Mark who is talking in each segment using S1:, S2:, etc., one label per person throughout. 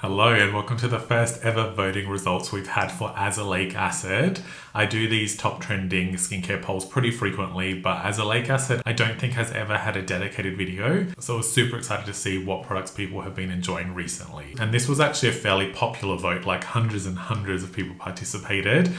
S1: Hello and welcome to the first ever voting results we've had for Azelaic acid. I do these top trending skincare polls pretty frequently, but Azelaic acid I don't think has ever had a dedicated video, so I was super excited to see what products people have been enjoying recently. And this was actually a fairly popular vote, like hundreds and hundreds of people participated.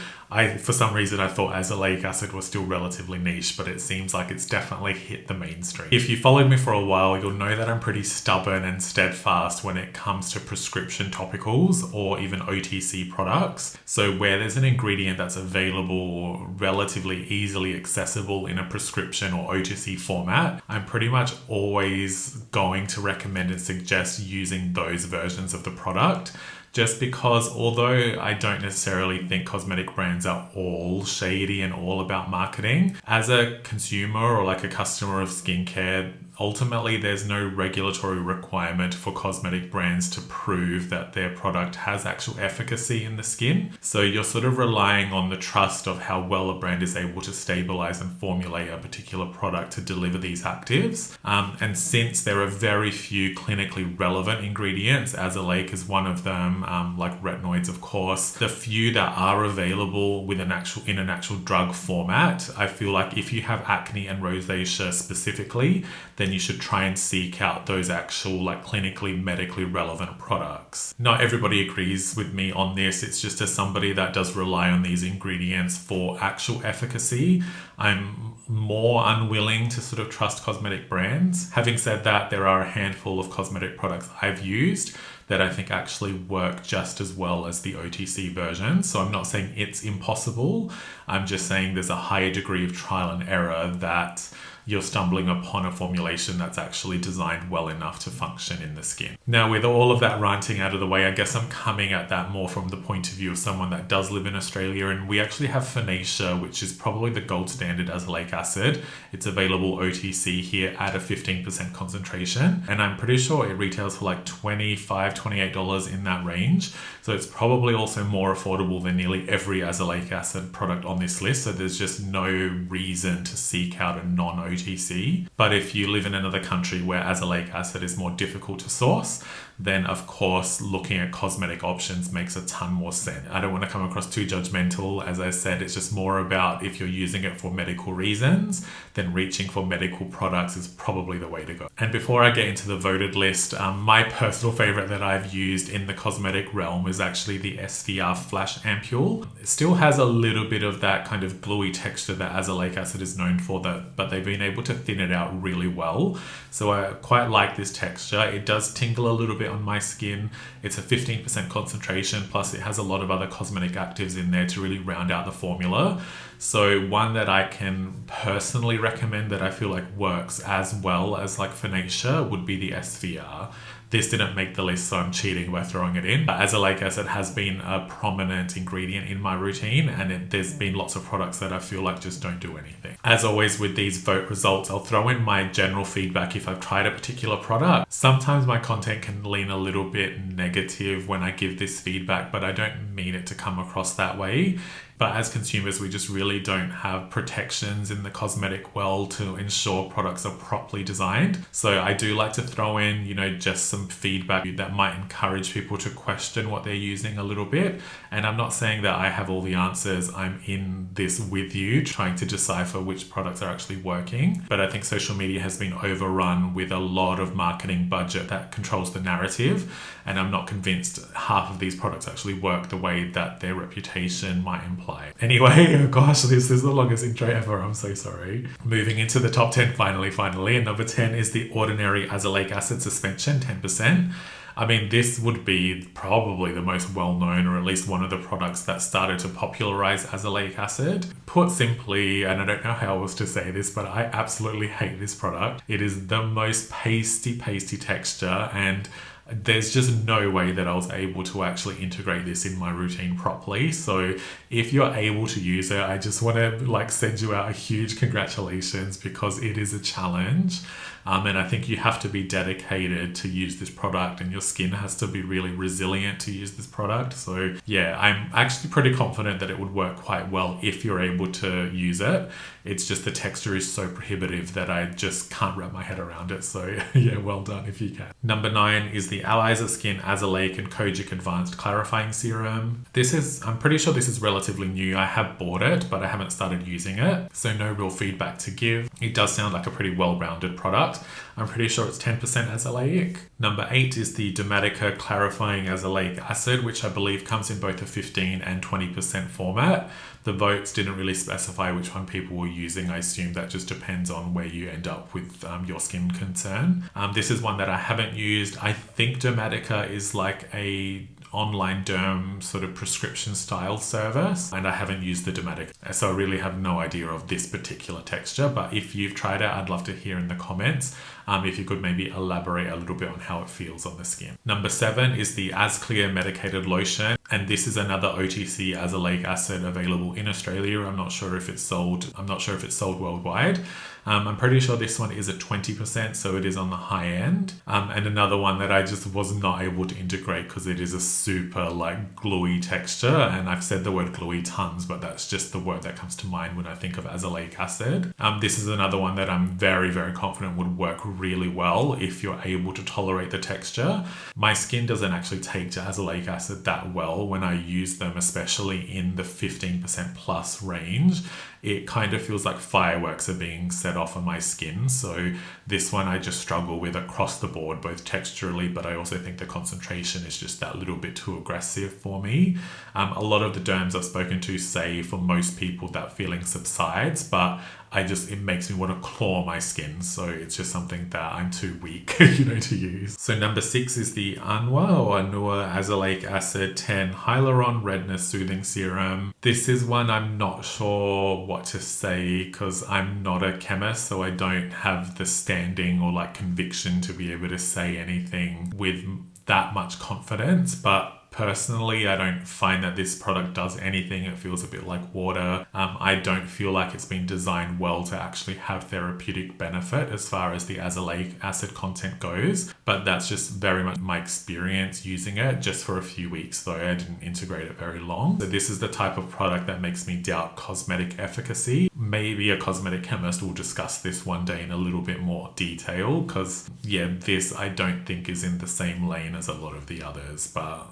S1: For some reason I thought Azelaic acid was still relatively niche, but it seems like it's definitely hit the mainstream. If you followed me for a while, you'll know that I'm pretty stubborn and steadfast when it comes to prescription topicals or even OTC products. So where there's an ingredient that's available or relatively easily accessible in a prescription or OTC format, I'm pretty much always going to recommend and suggest using those versions of the product. Just because although I don't necessarily think cosmetic brands are all shady and all about marketing, as a consumer or like a customer of skincare, ultimately there's no regulatory requirement for cosmetic brands to prove that their product has actual efficacy in the skin. So you're sort of relying on the trust of how well a brand is able to stabilize and formulate a particular product to deliver these actives. And since there are very few clinically relevant ingredients, Azelaic is one of them, like retinoids of course, the few that are available with in an actual drug format, I feel like if you have acne and rosacea specifically, then you should try and seek out those actual like clinically medically relevant products. Not everybody agrees with me on this. It's just as somebody that does rely on these ingredients for actual efficacy, I'm more unwilling to sort of trust cosmetic brands. Having said that, there are a handful of cosmetic products I've used that I think actually work just as well as the OTC version. So I'm not saying it's impossible. I'm just saying there's a higher degree of trial and error that you're stumbling upon a formulation that's actually designed well enough to function in the skin. Now, with all of that ranting out of the way, I guess I'm coming at that more from the point of view of someone that does live in Australia, and we actually have Finacea, which is probably the gold standard azelaic acid. It's available OTC here at a 15% concentration, and I'm pretty sure it retails for like $25, $28 in that range. So it's probably also more affordable than nearly every azelaic acid product on this list. So there's just no reason to seek out a non-OTC. But if you live in another country where azelaic acid is more difficult to source, then of course looking at cosmetic options makes a ton more sense. I don't want to come across too judgmental. As I said, it's just more about if you're using it for medical reasons, then reaching for medical products is probably the way to go. And before I get into the voted list, my personal favorite that I've used in the cosmetic realm is actually the SVR Flash Ampule. It still has a little bit of that kind of gluey texture that azelaic acid is known for, but they've been able to thin it out really well. So I quite like this texture. It does tingle a little bit on my skin. It's a 15% concentration, plus it has a lot of other cosmetic actives in there to really round out the formula. So one that I can personally recommend that I feel like works as well as like Finacea would be the SVR. This didn't make the list, so I'm cheating by throwing it in. But azelaic acid has been a prominent ingredient in my routine, and there's been lots of products that I feel like just don't do anything. As always with these vote results, I'll throw in my general feedback if I've tried a particular product. Sometimes my content can lean a little bit negative when I give this feedback, but I don't mean it to come across that way. But as consumers, we just really don't have protections in the cosmetic world to ensure products are properly designed. So I do like to throw in, just some feedback that might encourage people to question what they're using a little bit. And I'm not saying that I have all the answers. I'm in this with you, trying to decipher which products are actually working. But I think social media has been overrun with a lot of marketing budget that controls the narrative. And I'm not convinced half of these products actually work the way that their reputation might imply. Anyway, gosh, this is the longest intro ever. I'm so sorry. Moving into the top 10 finally. And number 10 is the Ordinary Azelaic Acid Suspension, 10%. I mean, this would be probably the most well-known, or at least one of the products that started to popularize azelaic acid. Put simply, and I don't know how else to say this, but I absolutely hate this product. It is the most pasty texture, and there's just no way that I was able to actually integrate this in my routine properly. So if you're able to use it, I just want to send you out a huge congratulations, because it is a challenge. And I think you have to be dedicated to use this product, and your skin has to be really resilient to use this product. So yeah, I'm actually pretty confident that it would work quite well if you're able to use it. It's just the texture is so prohibitive that I just can't wrap my head around it. So yeah, well done if you can. Number 9 is the Allies of Skin Azelaic and Kojic Advanced Clarifying Serum. I'm pretty sure this is relatively new. I have bought it, but I haven't started using it, so no real feedback to give. It does sound like a pretty well-rounded product. I'm pretty sure it's 10% azelaic. Number 8 is the Dermatica Clarifying Azelaic Acid, which I believe comes in both a 15 and 20% format. The votes didn't really specify which one people were using. I assume that just depends on where you end up with your skin concern. This is one that I haven't used. I think Dermatica is like a online derm sort of prescription style service, and I haven't used the Dermatica, so I really have no idea of this particular texture. But if you've tried it, I'd love to hear in the comments if you could maybe elaborate a little bit on how it feels on the skin. Number 7 is the Azclear Medicated Lotion, and this is another OTC azelaic acid available in Australia. I'm not sure if it's sold worldwide. I'm pretty sure this one is at 20%, so it is on the high end. And another one that I just was not able to integrate because it is a super like gluey texture, and I've said the word gluey tons, but that's just the word that comes to mind when I think of azelaic acid. This is another one that I'm very, very confident would work really well if you're able to tolerate the texture. My skin doesn't actually take to azelaic acid that well when I use them, especially in the 15% plus range. It kind of feels like fireworks are being set off on my skin. So this one I just struggle with across the board, both texturally, but I also think the concentration is just that little bit too aggressive for me. A lot of the derms I've spoken to say for most people that feeling subsides, but it makes me want to claw my skin. So it's just something that I'm too weak, to use. So number 6 is the Anua Azelaic Acid 10 Hyaluron Redness Soothing Serum. This is one I'm not sure what to say because I'm not a chemist, so I don't have the standing or like conviction to be able to say anything with that much confidence. But personally, I don't find that this product does anything. It feels a bit like water. I don't feel like it's been designed well to actually have therapeutic benefit as far as the azelaic acid content goes. But that's just very much my experience using it just for a few weeks, though I didn't integrate it very long. So this is the type of product that makes me doubt cosmetic efficacy. Maybe a cosmetic chemist will discuss this one day in a little bit more detail because, yeah, this I don't think is in the same lane as a lot of the others. But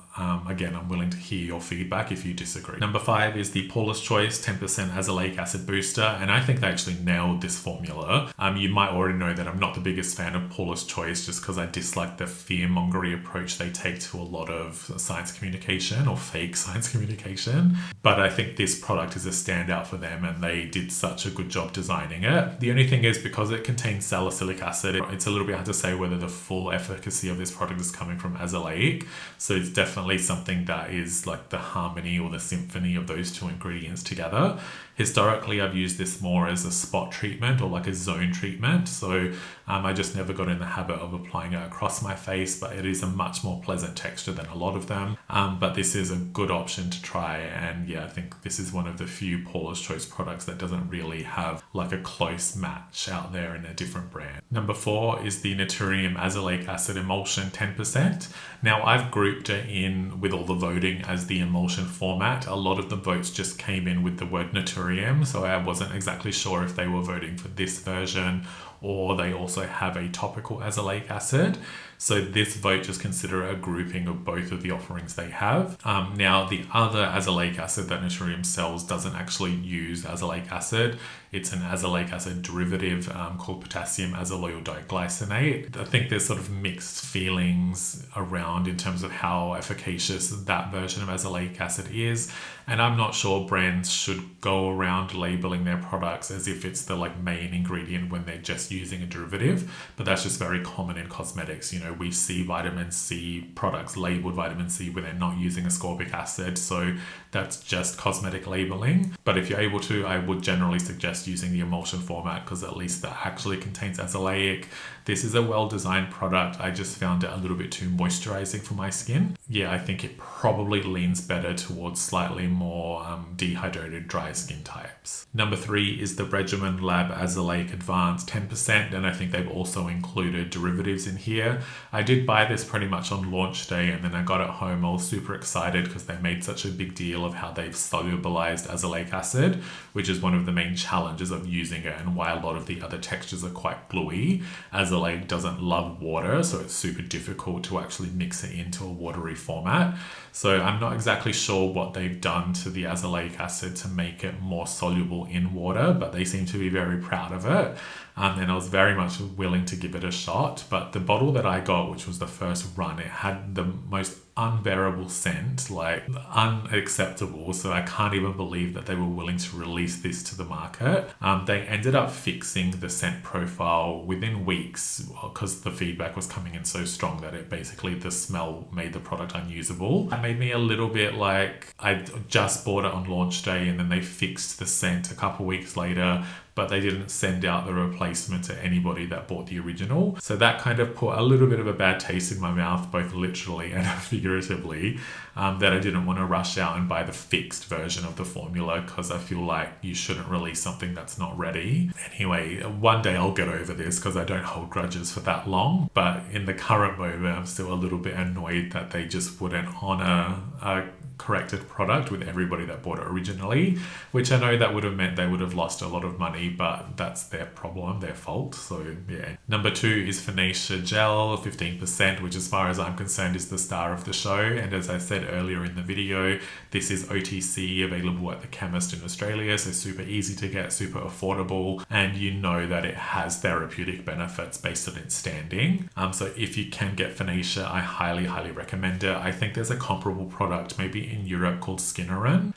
S1: again, I'm willing to hear your feedback if you disagree. Number 5 is the Paula's Choice 10% azelaic acid booster, and I think they actually nailed this formula. You might already know that I'm not the biggest fan of Paula's Choice just because I dislike the fear-mongery approach they take to a lot of science communication or fake science communication. But I think this product is a standout for them, and they did such a good job designing it. The only thing is, because it contains salicylic acid, it's a little bit hard to say whether the full efficacy of this product is coming from azelaic. So it's definitely something that is like the harmony or the symphony of those two ingredients together. Historically, I've used this more as a spot treatment or like a zone treatment. So I just never got in the habit of applying it across my face, but it is a much more pleasant texture than a lot of them. But this is a good option to try. And yeah, I think this is one of the few Paula's Choice products that doesn't really have like a close match out there in a different brand. Number 4 is the Naturium Azelaic Acid Emulsion 10%. Now I've grouped it in with all the voting as the emulsion format. A lot of the votes just came in with the word Naturium, so I wasn't exactly sure if they were voting for this version or they also have a topical azelaic acid. So this vote, just consider a grouping of both of the offerings they have. Now, the other azelaic acid that Naturium sells doesn't actually use azelaic acid. It's an azelaic acid derivative called potassium azelioyl diglycinate. I think there's sort of mixed feelings around in terms of how efficacious that version of azelaic acid is. And I'm not sure brands should go around labeling their products as if it's the like main ingredient when they're just using a derivative. But that's just very common in cosmetics, we see vitamin C products labeled vitamin C where they're not using ascorbic acid, so that's just cosmetic labeling. But if you're able to, I would generally suggest using the emulsion format because at least that actually contains azelaic. This is a well-designed product. I just found it a little bit too moisturizing for my skin. Yeah, I think it probably leans better towards slightly more dehydrated dry skin types. Number 3 is the Regimen Lab Azelaic Advanced 10%, and I think they've also included derivatives in here. I did buy this pretty much on launch day, and then I got it home. I was super excited because they made such a big deal of how they've solubilized azelaic acid, which is one of the main challenges of using it and why a lot of the other textures are quite gluey. Azelaic doesn't love water, so it's super difficult to actually mix it into a watery format. So I'm not exactly sure what they've done to the azelaic acid to make it more soluble in water, but they seem to be very proud of it. And I was very much willing to give it a shot. But the bottle that I got, which was the first run, it had the most unbearable scent, like unacceptable. So I can't even believe that they were willing to release this to the market. They ended up fixing the scent profile within weeks because the feedback was coming in so strong that it basically, the smell made the product unusable. It made me a little bit like I just bought it on launch day and then they fixed the scent a couple weeks later, but they didn't send out the replacement to anybody that bought the original. So that kind of put a little bit of a bad taste in my mouth, both literally and figuratively, that I didn't want to rush out and buy the fixed version of the formula because I feel like you shouldn't release something that's not ready. Anyway, one day I'll get over this because I don't hold grudges for that long. But in the current moment, I'm still a little bit annoyed that they just wouldn't honor a corrected product with everybody that bought it originally, which I know that would have meant they would have lost a lot of money, but that's their problem, their fault. So yeah. Number 2 is Finacea Gel, 15%, which as far as I'm concerned is the star of the show. And as I said earlier in the video, this is OTC, available at the chemist in Australia, so super easy to get, super affordable, and you know that it has therapeutic benefits based on its standing. So if you can get Finacea, I highly recommend it. I think there's a comparable product maybe in Europe called Skinnerin,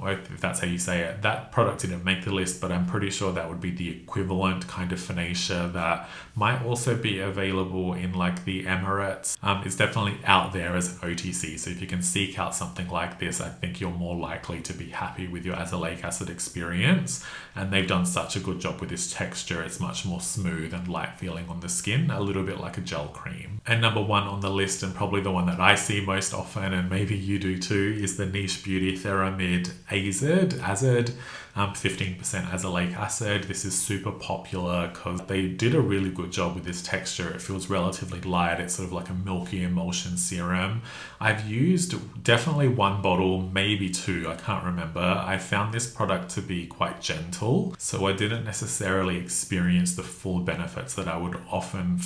S1: or if that's how you say it. That product didn't make the list, but I'm pretty sure that would be the equivalent kind of Finacea that might also be available in like the Emirates. It's definitely out there as an OTC, so if you can seek out something like this, I think you're more likely to be happy with your azelaic acid experience. And they've done such a good job with this texture. It's much more smooth and light feeling on the skin, a little bit like a gel cream. And number 1 on the list, and probably the one that I see most often, and maybe you do too, is the Niche Beauty Theramid AZID, 15% azelaic acid. This is super popular because they did a really good job with this texture. It feels relatively light. It's sort of like a milky emulsion serum. I've used definitely 1 bottle, maybe 2, I can't remember. I found this product to be quite gentle, so I didn't necessarily experience the full benefits that I would often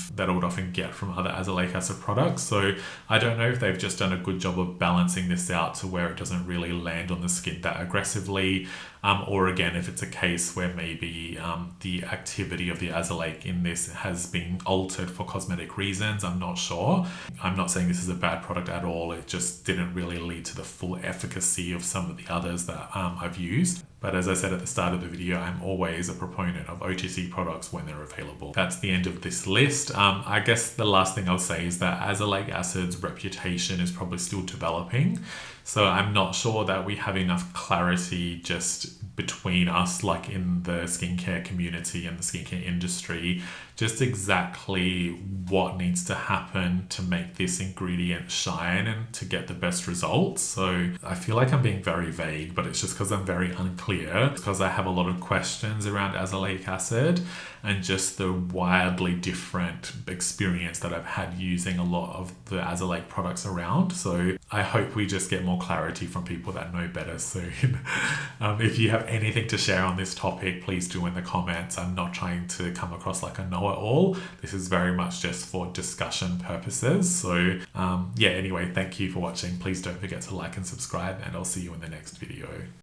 S1: get from other azelaic acid products. So I don't know if they've just done a good job of balancing this out to where it doesn't really land on the skin that aggressively, or again, if it's a case where maybe the activity of the azelaic in this has been altered for cosmetic reasons. I'm not sure. I'm not saying this is a bad product at all. It just didn't really lead to the full efficacy of some of the others that I've used. But as I said at the start of the video, I'm always a proponent of OTC products when they're available. That's the end of this list. I guess the last thing I'll say is that azelaic acid's reputation is probably still developing. So I'm not sure that we have enough clarity just between us, like in the skincare community and the skincare industry, just exactly what needs to happen to make this ingredient shine and to get the best results. So I feel like I'm being very vague, but it's just because I'm very unclear, because I have a lot of questions around azelaic acid and just the wildly different experience that I've had using a lot of the azelaic products around. So I hope we just get more clarity from people that know better soon. If you have anything to share on this topic, please do in the comments. I'm not trying to come across like a know-it-all. This is very much just for discussion purposes. So yeah, anyway, thank you for watching. Please don't forget to like and subscribe, and I'll see you in the next video.